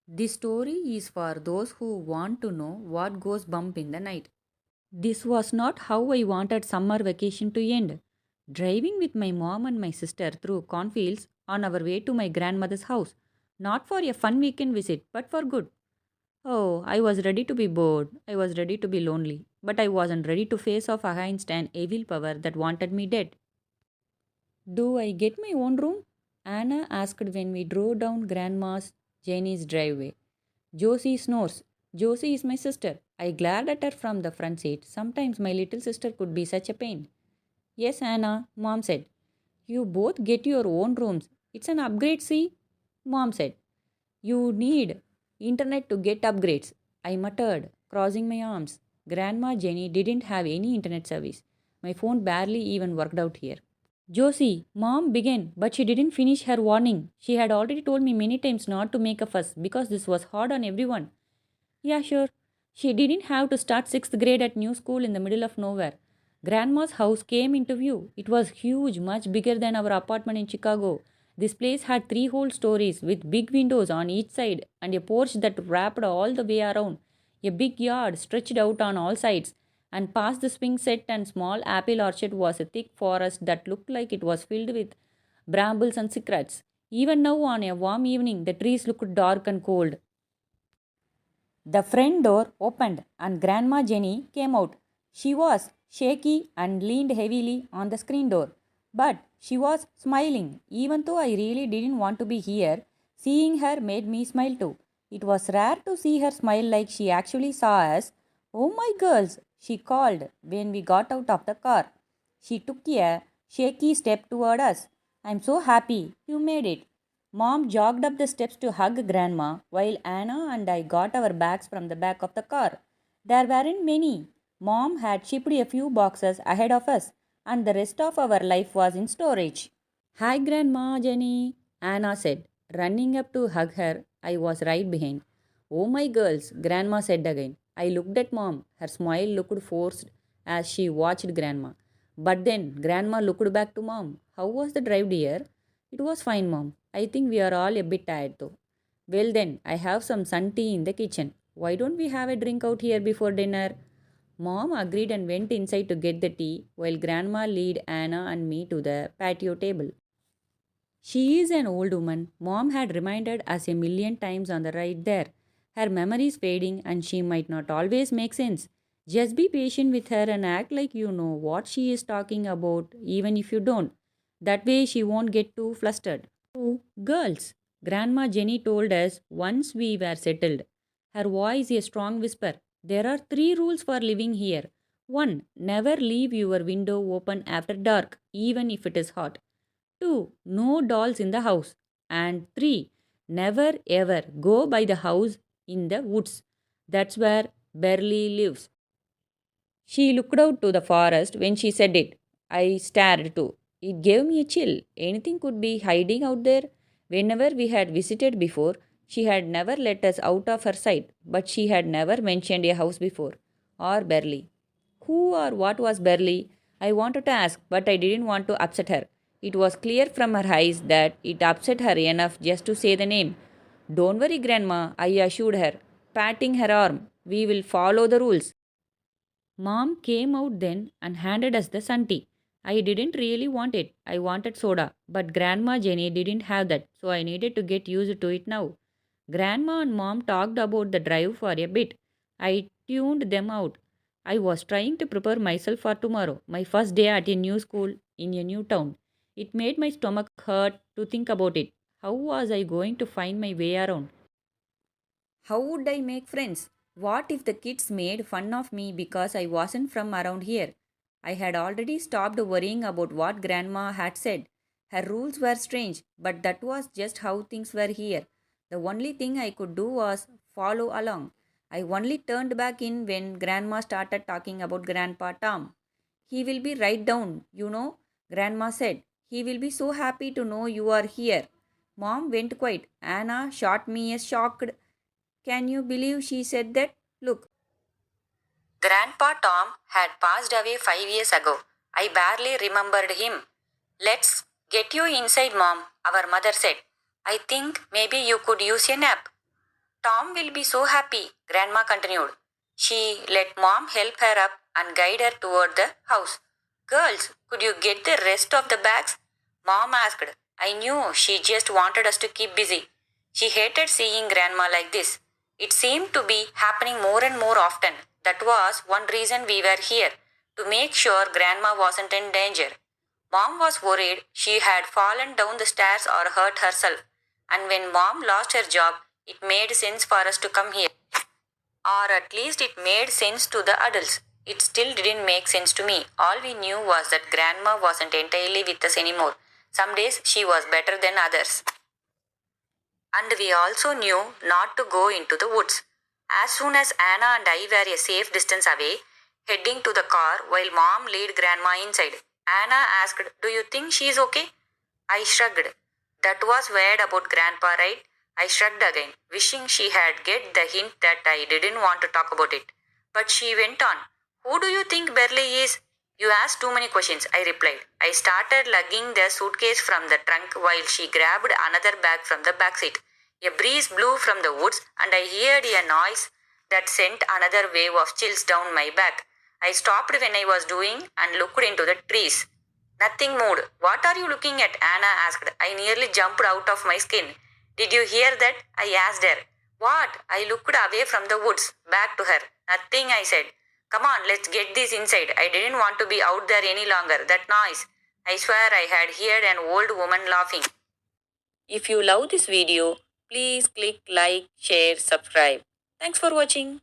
This story is for those who want to know what goes bump in the night. This was not how I wanted summer vacation to end. Driving with my mom and my sister through cornfields on our way to my grandmother's house. Not for a fun weekend visit, but for good. Oh, I was ready to be bored. I was ready to be lonely. But I wasn't ready to face off against an evil power that wanted me dead. Do I get my own room? Anna asked when we drove down Grandma's Jeannie's driveway. Josie snores. Josie is my sister. I glared at her from the front seat. Sometimes my little sister could be such a pain. Yes, Anna, Mom said. You both get your own rooms. It's an upgrade, see? Mom said. You need internet to get upgrades. I muttered, crossing my arms. Grandma Jenny didn't have any internet service. My phone barely even worked out here. Josie, Mom began, but she didn't finish her warning. She had already told me many times not to make a fuss because this was hard on everyone. Yeah, sure. She didn't have to start sixth grade at new school in the middle of nowhere. Grandma's house came into view. It was huge, much bigger than our apartment in Chicago. This place had three whole stories with big windows on each side and a porch that wrapped all the way around. A big yard stretched out on all sides, and past the swing set and small apple orchard was a thick forest that looked like it was filled with brambles and cichlids. Even now, on a warm evening, the trees looked dark and cold. The front door opened and Grandma Jenny came out. She was shaky and leaned heavily on the screen door. But she was smiling. Even though I really didn't want to be here, seeing her made me smile too. It was rare to see her smile like she actually saw us. Oh my girls, she called when we got out of the car. She took a shaky step toward us. I'm so happy you made it. Mom jogged up the steps to hug Grandma while Anna and I got our bags from the back of the car. There weren't many. Mom had shipped a few boxes ahead of us, and the rest of our life was in storage. Hi, Grandma Jenny, Anna said. Running up to hug her, I was right behind. Oh, my girls, Grandma said again. I looked at Mom. Her smile looked forced as she watched Grandma. But then Grandma looked back to Mom. How was the drive, dear? It was fine, Mom. I think we are all a bit tired though. Well, then, I have some sun tea in the kitchen. Why don't we have a drink out here before dinner? Mom agreed and went inside to get the tea while Grandma led Anna and me to the patio table. She is an old woman, Mom had reminded us a million times on the ride there. Her memory is fading and she might not always make sense. Just be patient with her and act like you know what she is talking about, even if you don't. That way she won't get too flustered. Oh, girls, Grandma Jenny told us once we were settled. Her voice a strong whisper. There are three rules for living here. 1. Never leave your window open after dark, even if it is hot. 2. No dolls in the house. And 3. Never ever go by the house in the woods. That's where Burley lives. She looked out to the forest when she said it. I stared too. It gave me a chill. Anything could be hiding out there. Whenever we had visited before, she had never let us out of her sight, but she had never mentioned a house before. Or Burley. Who or what was Burley? I wanted to ask, but I didn't want to upset her. It was clear from her eyes that it upset her enough just to say the name. Don't worry, Grandma, I assured her, patting her arm. We will follow the rules. Mom came out then and handed us the sun tea. I didn't really want it. I wanted soda, but Grandma Jenny didn't have that, so I needed to get used to it now. Grandma and Mom talked about the drive for a bit. I tuned them out. I was trying to prepare myself for tomorrow, my first day at a new school in a new town. It made my stomach hurt to think about it. How was I going to find my way around? How would I make friends? What if the kids made fun of me because I wasn't from around here? I had already stopped worrying about what Grandma had said. Her rules were strange, but that was just how things were here. The only thing I could do was follow along. I only turned back in when Grandma started talking about Grandpa Tom. He will be right down, Grandma said. He will be so happy to know you are here. Mom went quiet. Anna shot me a shocked, can you believe she said that? Look, Grandpa Tom had passed away 5 years ago. I barely remembered him. Let's get you inside, Mom, our mother said. I think maybe you could use a nap. Tom will be so happy, Grandma continued. She let Mom help her up and guide her toward the house. Girls, could you get the rest of the bags? Mom asked. I knew she just wanted us to keep busy. She hated seeing Grandma like this. It seemed to be happening more and more often. That was one reason we were here, to make sure Grandma wasn't in danger. Mom was worried she had fallen down the stairs or hurt herself. And when Mom lost her job, it made sense for us to come here. Or at least it made sense to the adults. It still didn't make sense to me. All we knew was that Grandma wasn't entirely with us anymore. Some days she was better than others. And we also knew not to go into the woods. As soon as Anna and I were a safe distance away, heading to the car while Mom led Grandma inside, Anna asked, Do you think she's okay? I shrugged. That was weird about Grandpa, right? I shrugged again, wishing she had get the hint that I didn't want to talk about it. But she went on. Who do you think Burley is? You asked too many questions, I replied. I started lugging the suitcase from the trunk while she grabbed another bag from the back seat. A breeze blew from the woods and I heard a noise that sent another wave of chills down my back. I stopped when I was doing and looked into the trees. Nothing moved. What are you looking at? Anna asked. I nearly jumped out of my skin. Did you hear that? I asked her. What? I looked away from the woods, back to her. Nothing, I said. Come on, let's get this inside. I didn't want to be out there any longer. That noise. I swear I had heard an old woman laughing. If you love this video, please click like, share, subscribe. Thanks for watching.